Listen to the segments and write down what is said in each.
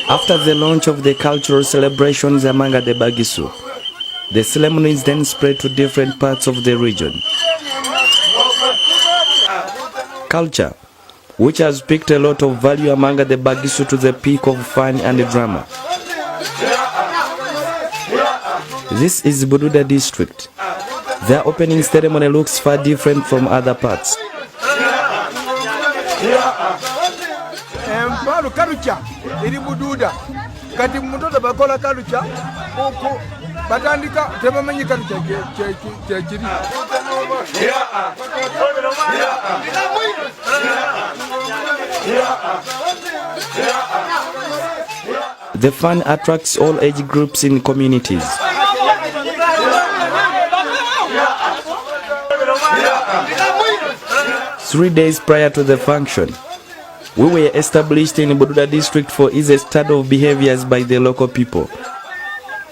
After the launch of the cultural celebrations among the bagisu, the ceremonies then spread to different parts of the region. Culture, which has picked a lot of value among the bagisu to the peak of fun and drama. This is Bududa district. Their opening ceremony looks far different from other parts. The fun attracts all age groups in communities. 3 days prior to the function, we were established in Bududa district for easy study of behaviors by the local people.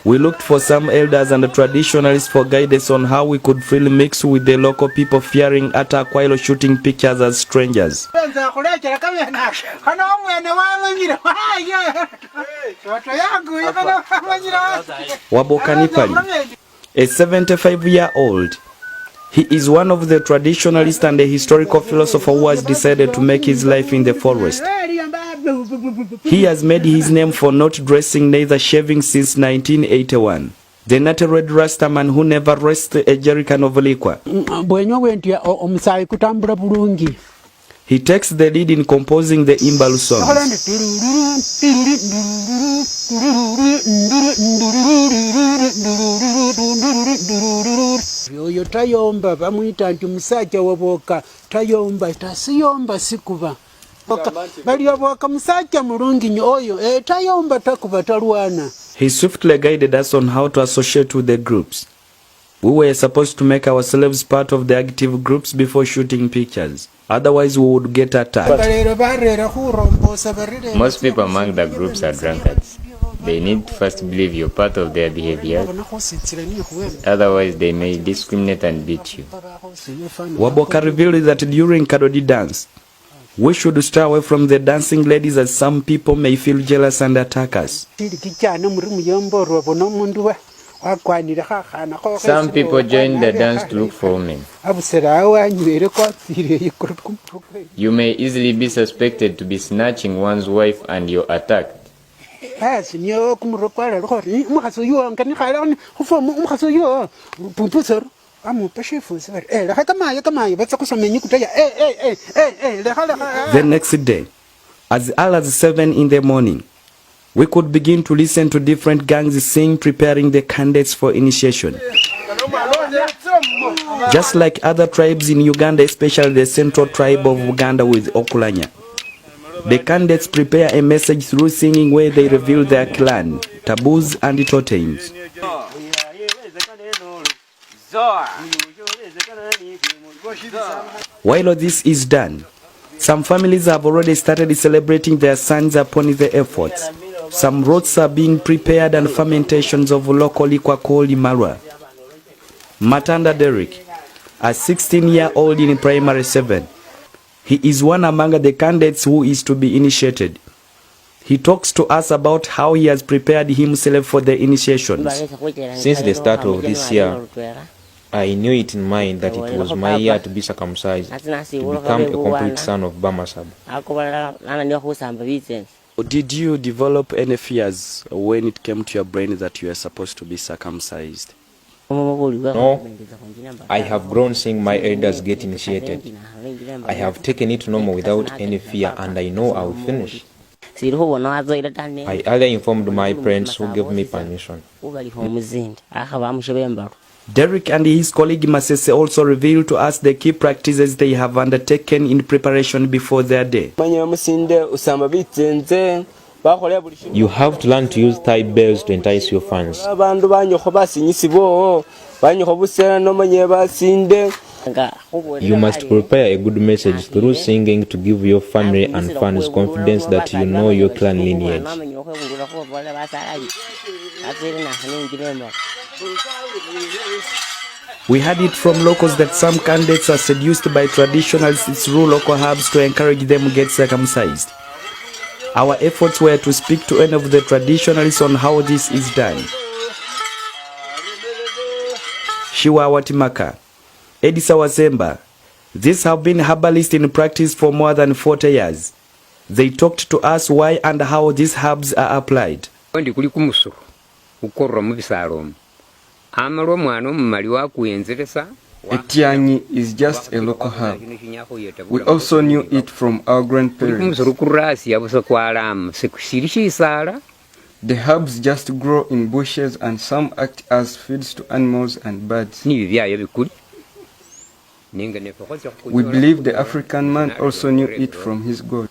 We looked for some elders and traditionalists for guidance on how we could freely mix with the local people fearing attack while shooting pictures as strangers. Wabokanipali, a 75-year-old. He is one of the traditionalists and a historical philosopher who has decided to make his life in the forest. He has made his name for not dressing neither shaving since 1981. The Nated Rastaman who never rests a jerrycan of liquor. He takes the lead in composing the Imbalu songs. Oyo tayomba bamuyita nti musajja waboka tayomba tasiyomba sikuba bali waboka musajja mulungi nnyo oyo tayomba takuba talwana. He swiftly guided us on how to associate with the groups. We were supposed to make ourselves part of the active groups before shooting pictures. Otherwise we would get attacked. Most people among the groups are drunkards. They need to first believe you're part of their behavior. Otherwise they may discriminate and beat you. Waboka revealed that during Kadodi dance, we should stay away from the dancing ladies as some people may feel jealous and attack us. Some people join the dance to look for women. You may easily be suspected to be snatching one's wife and you're attacked. The next day, as early as 7 in the morning, we could begin to listen to different gangs sing, preparing the candidates for initiation. Just like other tribes in Uganda, especially the central tribe of Uganda with Okulanya, the candidates prepare a message through singing where they reveal their clan, taboos and totems. While this is done, some families have already started celebrating their sons upon the efforts. Some roads are being prepared and fermentations of local liquor called Marwa. Matanda Derek, a 16-year-old in primary 7. He is one among the candidates who is to be initiated. He talks to us about how he has prepared himself for the initiations. Since the start of this year, I knew it in mind that it was my year to be circumcised, to become a complete son of Bamasab. Did you develop any fears when it came to your brain that you are supposed to be circumcised? No, I have grown seeing my elders get initiated. I have taken it normal without any fear and I know I will finish. I earlier informed my parents who gave me permission. Derek and his colleague Masese also revealed to us the key practices they have undertaken in preparation before their day. You have to learn to use thigh bells to entice your fans. You must prepare a good message through singing to give your family and fans confidence that you know your clan lineage. We heard it from locals that some candidates are seduced by traditionalists through local herbs to encourage them to get circumcised. Our efforts were to speak to any of the traditionalists on how this is done. Shiwa Watimaka, Edisa Wazemba, these have been herbalists in practice for more than 40 years. They talked to us why and how these herbs are applied. Etianyi is just a local herb. We also knew it from our grandparents. The herbs just grow in bushes and some act as feeds to animals and birds. We believe the African man also knew it from his God.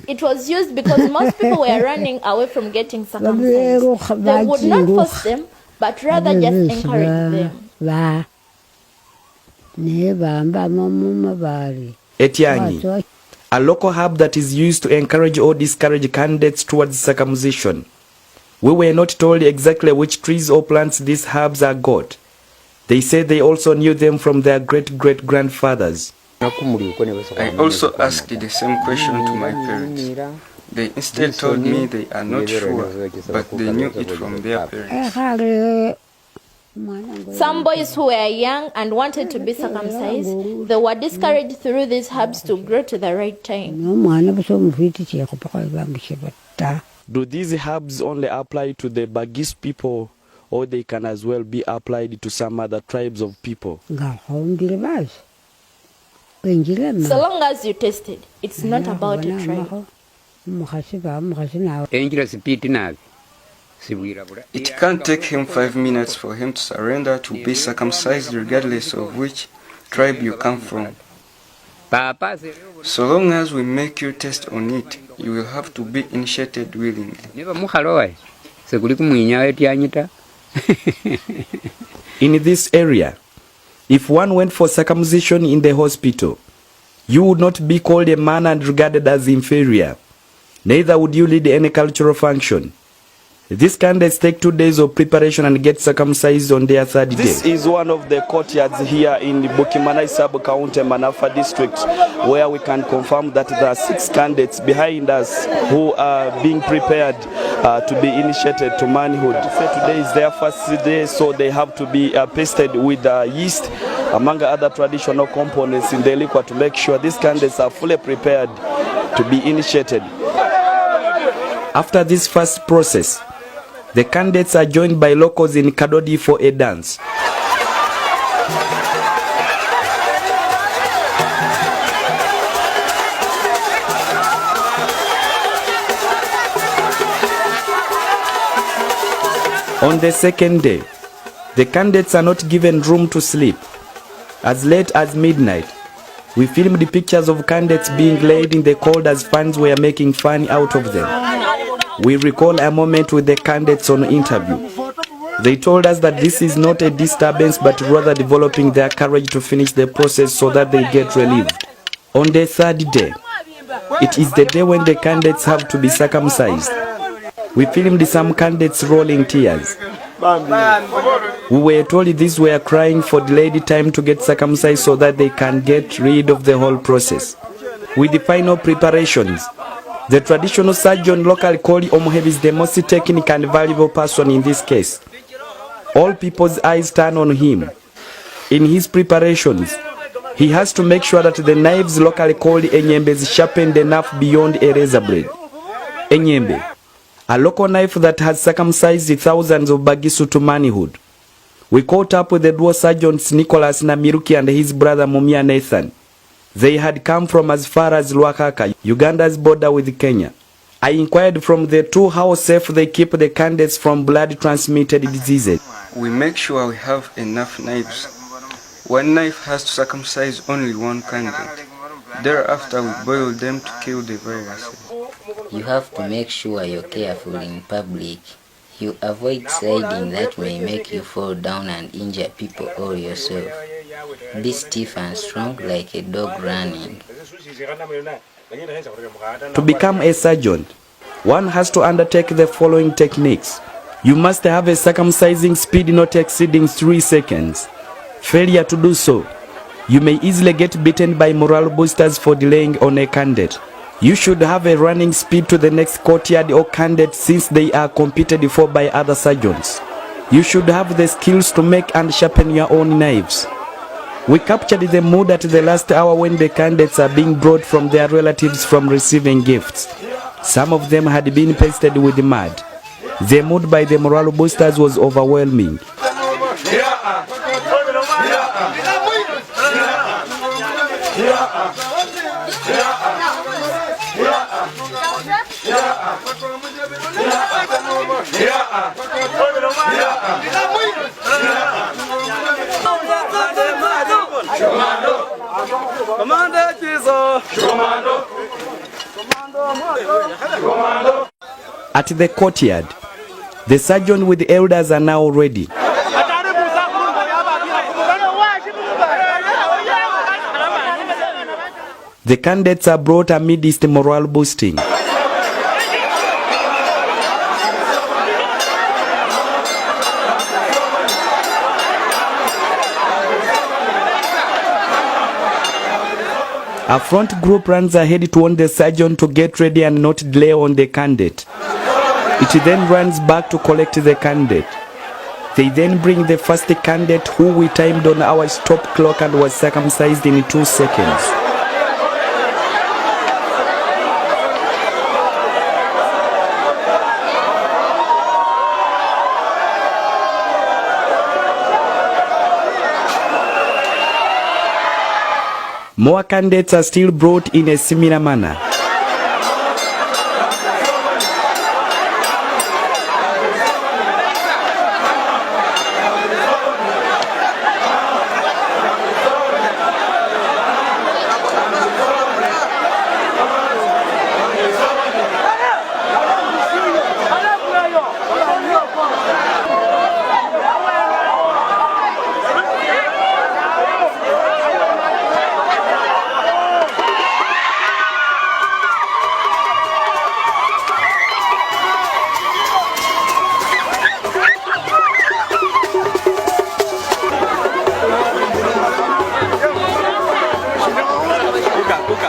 It was used because most people were running away from getting circumcised. They would not force them, but rather just encourage them. Etianyi, a local herb that is used to encourage or discourage candidates towards circumcision. We were not told exactly which trees or plants these herbs are got. They said they also knew them from their great-great-grandfathers. I also asked the same question to my parents. They instead told me they are not sure, but they knew it from their parents. Some boys who were young and wanted to be circumcised, they were discouraged through these herbs to grow to the right time. Do these herbs only apply to the bagisu people, or they can as well be applied to some other tribes of people? So long as you taste it, it's not about a tribe. It can't take him 5 minutes for him to surrender to be circumcised regardless of which tribe you come from. So long as we make you test on it, you will have to be initiated willingly. In this area, if one went for circumcision in the hospital, you would not be called a man and regarded as inferior. Neither would you lead any cultural function. These candidates take 2 days of preparation and get circumcised on their 3rd day. This is one of the courtyards here in the Bukimanai sub-county Manafa district, where we can confirm that there are 6 candidates behind us who are being prepared to be initiated to manhood. Today is their first day, so they have to be pasted with yeast, among other traditional components in the liquor, to make sure these candidates are fully prepared to be initiated. After this first process, the candidates are joined by locals in Kadodi for a dance. On the 2nd day, the candidates are not given room to sleep. As late as midnight, we filmed the pictures of candidates being laid in the cold as fans were making fun out of them. We recall a moment with the candidates on interview. They told us that this is not a disturbance, but rather developing their courage to finish the process so that they get relieved. On the 3rd day, it is the day when the candidates have to be circumcised. We filmed some candidates rolling tears. We were told these were crying for delayed time to get circumcised so that they can get rid of the whole process. With the final preparations, the traditional surgeon locally called Omuhebi is the most technical and valuable person in this case. All people's eyes turn on him. In his preparations, he has to make sure that the knives locally called enyembe is sharpened enough beyond a razor blade. Enyembe, a local knife that has circumcised thousands of bagisu to manhood. We caught up with the duo surgeons Nicholas Namiruki and his brother Mumia Nathan. They had come from as far as Lwakaka, Uganda's border with Kenya. I inquired from the two how safe they keep the candidates from blood-transmitted diseases. We make sure we have enough knives. One knife has to circumcise only one candidate. Thereafter, we boil them to kill the virus. You have to make sure you're careful in public. You avoid sliding that may make you fall down and injure people or yourself. Be stiff and strong like a dog running. To become a surgeon, one has to undertake the following techniques. You must have a circumcising speed not exceeding 3 seconds. Failure to do so, you may easily get beaten by morale boosters for delaying on a candidate. You should have a running speed to the next courtyard or candidate since they are competed for by other surgeons. You should have the skills to make and sharpen your own knives. We captured the mood at the last hour when the candidates are being brought from their relatives from receiving gifts. Some of them had been pasted with mud. The mood by the morale boosters was overwhelming. At the courtyard, the surgeon with the elders are now ready. The candidates are brought amidst morale boosting. A front group runs ahead to warn the surgeon to get ready and not delay on the candidate. It then runs back to collect the candidate. They then bring the first candidate who we timed on our stop clock and was circumcised in 2 seconds. More candidates are still brought in a similar manner.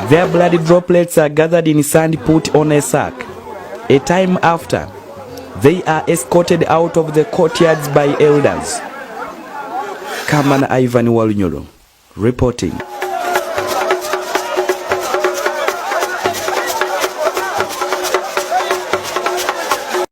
Their bloody droplets are gathered in sand put on a sack. A time after, they are escorted out of the courtyards by elders. Kamana Ivan Walunyolo reporting.